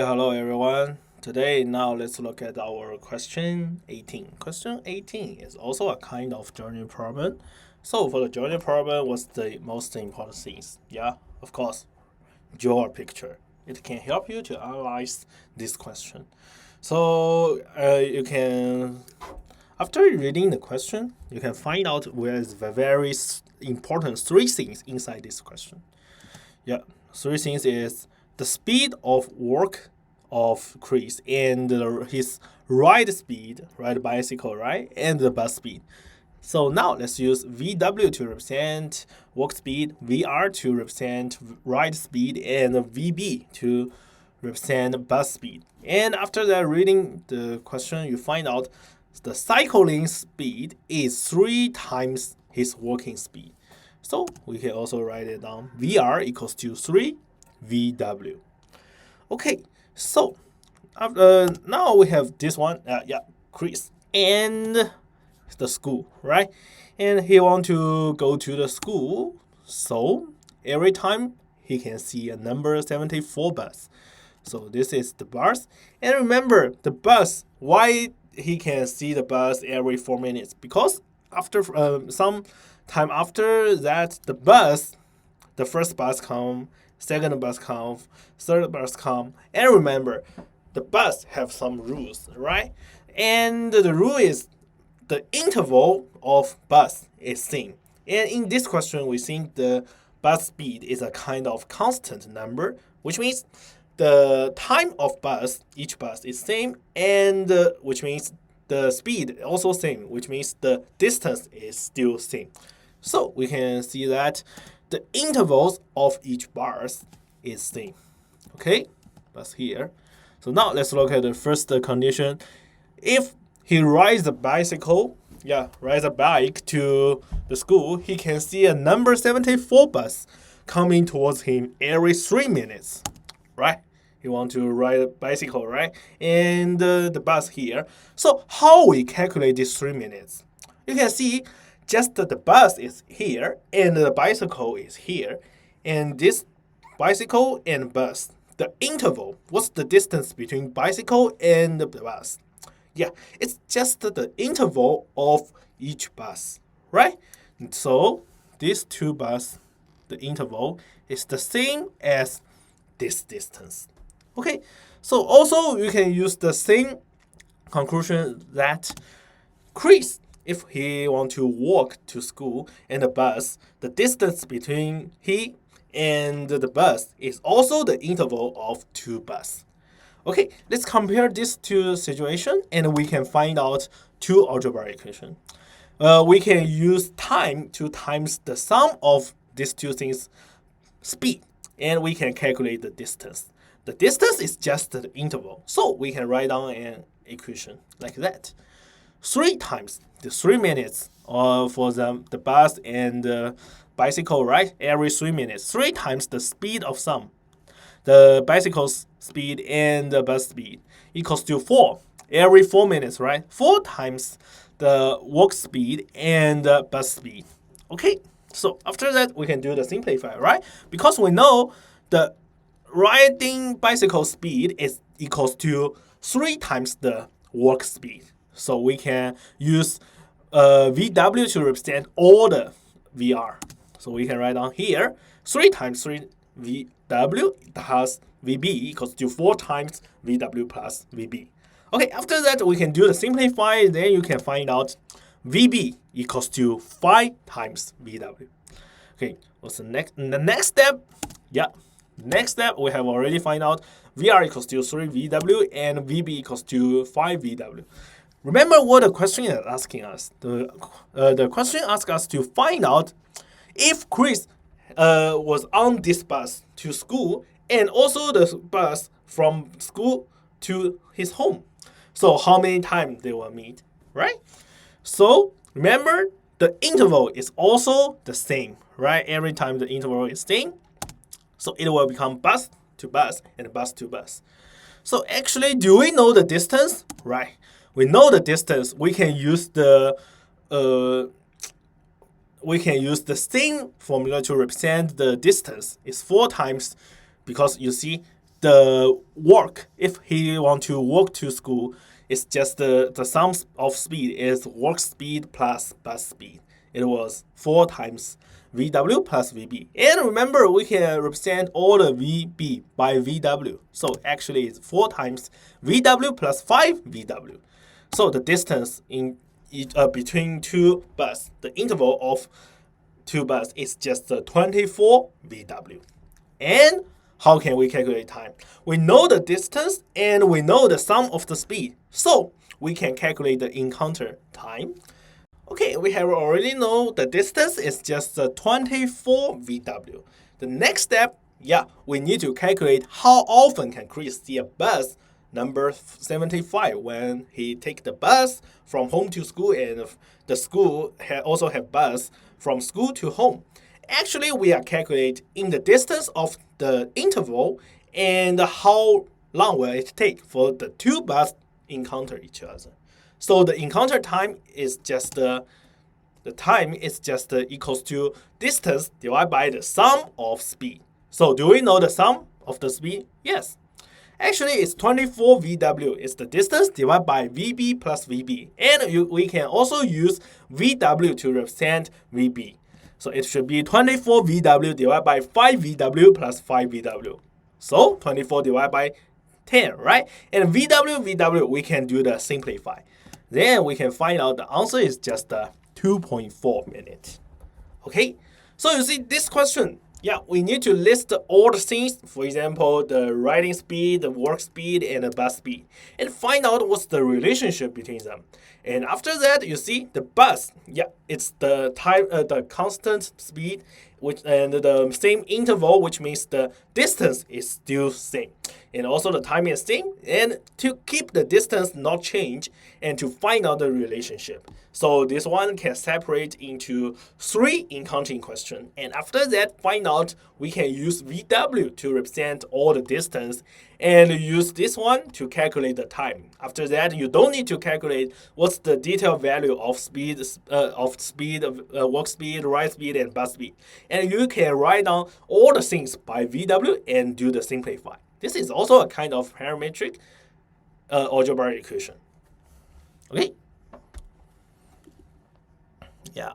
Hello everyone. Now let's look at our question 18. Question 18 is also a kind of journey problem. So for the journey problem, what's the most important things? Yeah, of course, draw a picture. It can help you to analyze this question. So you can, after reading the question, you can find out where is the very important three things inside this question. Yeah, three things is the speed of work of Chris and his ride bicycle, right, and the bus speed. So now let's use VW to represent work speed, VR to represent ride speed, and VB to represent bus speed. And after that, reading the question, you find out the cycling speed is 3 times his walking speed. So we can also write it down. VR equals to 3 VW. Okay, so now we have this one. Chris and the school, right? And he want to go to the school. So every time he can see a number 74 bus. So this is the bus. And remember the bus, why he can see the bus every 4 minutes? Because after some time after that, the first bus come, second bus come, third bus come. And remember, the bus have some rules, right? And the rule is the interval of bus is same. And in this question, we think the bus speed is a kind of constant number, which means the time of each bus is same, and which means the speed also same, which means the distance is still same. So we can see that the intervals of each bus is same. Okay, that's here. So now let's look at the first condition. If he rides a bike to the school, he can see a number 74 bus coming towards him every 3 minutes, right? He want to ride a bicycle, right? And the bus here. So how we calculate these 3 minutes? You can see just the bus is here and the bicycle is here. And this bicycle and bus, the interval, what's the distance between bicycle and the bus? Yeah, it's just the interval of each bus, right? So these two bus, the interval is the same as this distance. Okay, so also you can use the same conclusion that Chris, if he want to walk to school and the bus, the distance between he and the bus is also the interval of two bus. Okay, let's compare these two situations and we can find out two algebraic equations. We can use time to times the sum of these two things speed, and we can calculate the distance. The distance is just the interval, so we can write down an equation like that. 3 times the 3 minutes for the bus and the bicycle, right? Every 3 minutes. 3 times the speed of sum, the bicycle's speed and the bus speed, equals to 4. Every 4 minutes, right? 4 times the walk speed and the bus speed. Okay, so after that, we can do the simplify, right? Because we know the riding bicycle speed is equals to 3 times the walk speed. So we can use VW to represent all the VR. So we can write down here 3 times 3 VW plus VB equals to 4 times VW plus VB. Okay, after that we can do the simplify. Then you can find out VB equals to 5 times VW. Okay, what's the next step? Yeah, next step we have already find out VR equals to 3 VW and VB equals to 5 VW. Remember what the question is asking us. The question asks us to find out if Chris was on this bus to school and also the bus from school to his home. So how many times they will meet, right? So remember the interval is also the same, right? Every time the interval is same, so it will become bus to bus and bus to bus. So actually, do we know the distance? Right. We know the distance. We can use the same formula to represent the distance. It's 4 times, because you see the walk, if he want to walk to school, it's just the sum of speed is walk speed plus bus speed. It was 4 times VW plus VB. And remember, we can represent all the VB by VW. So actually it's 4 times VW plus 5 VW. So the distance in between two buses, the interval of two buses is just 24 VW. And how can we calculate time? We know the distance and we know the sum of the speed. So we can calculate the encounter time. Okay, we have already know the distance is just 24 VW. The next step, we need to calculate how often can Chris see a bus number 75 when he take the bus from home to school, and the school also have bus from school to home. Actually, we are calculating in the distance of the interval and how long will it take for the two buses encounter each other. So the encounter time is just the time is just equals to distance divided by the sum of speed. So do we know the sum of the speed? Yes. Actually, it's 24 VW. It's the distance divided by VB plus VB. And we can also use VW to represent VB. So it should be 24 VW divided by 5 VW plus 5 VW. So 24 divided by 10, right? And VW, we can do the simplify. Then we can find out the answer is just 2.4 minutes. Okay, so you see this question, we need to list all the things, for example, the riding speed, the walk speed, and the bus speed, and find out what's the relationship between them. And after that, you see the bus, it's the time, the constant speed, and the same interval, which means the distance is still same, and also the time is same. And to keep the distance not change, and to find out the relationship. So this one can separate into 3 encountering questions. And after that, find out we can use VW to represent all the distance, and use this one to calculate the time. After that, you don't need to calculate what's the detailed value of speed, walk speed, ride speed, and bus speed. And you can write down all the things by VW and do the simplify. This is also a kind of parametric algebraic equation. Okay? Yeah.